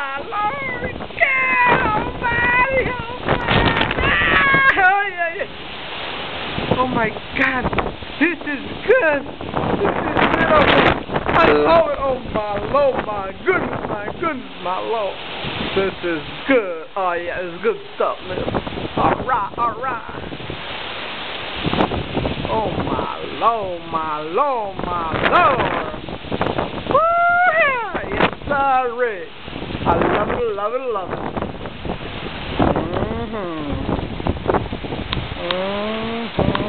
my Lord! God Almighty! Oh yeah, yeah. Oh my God! This is good! This is good! I love it! Oh my Lord! My goodness! My Lord! This is good! Oh yeah, it's good stuff, man. Alright, alright! Oh my Lord! My Lord! My Lord! Woo! Yes, sir! I love it, love it, love it. Mm-hmm. Mm-hmm.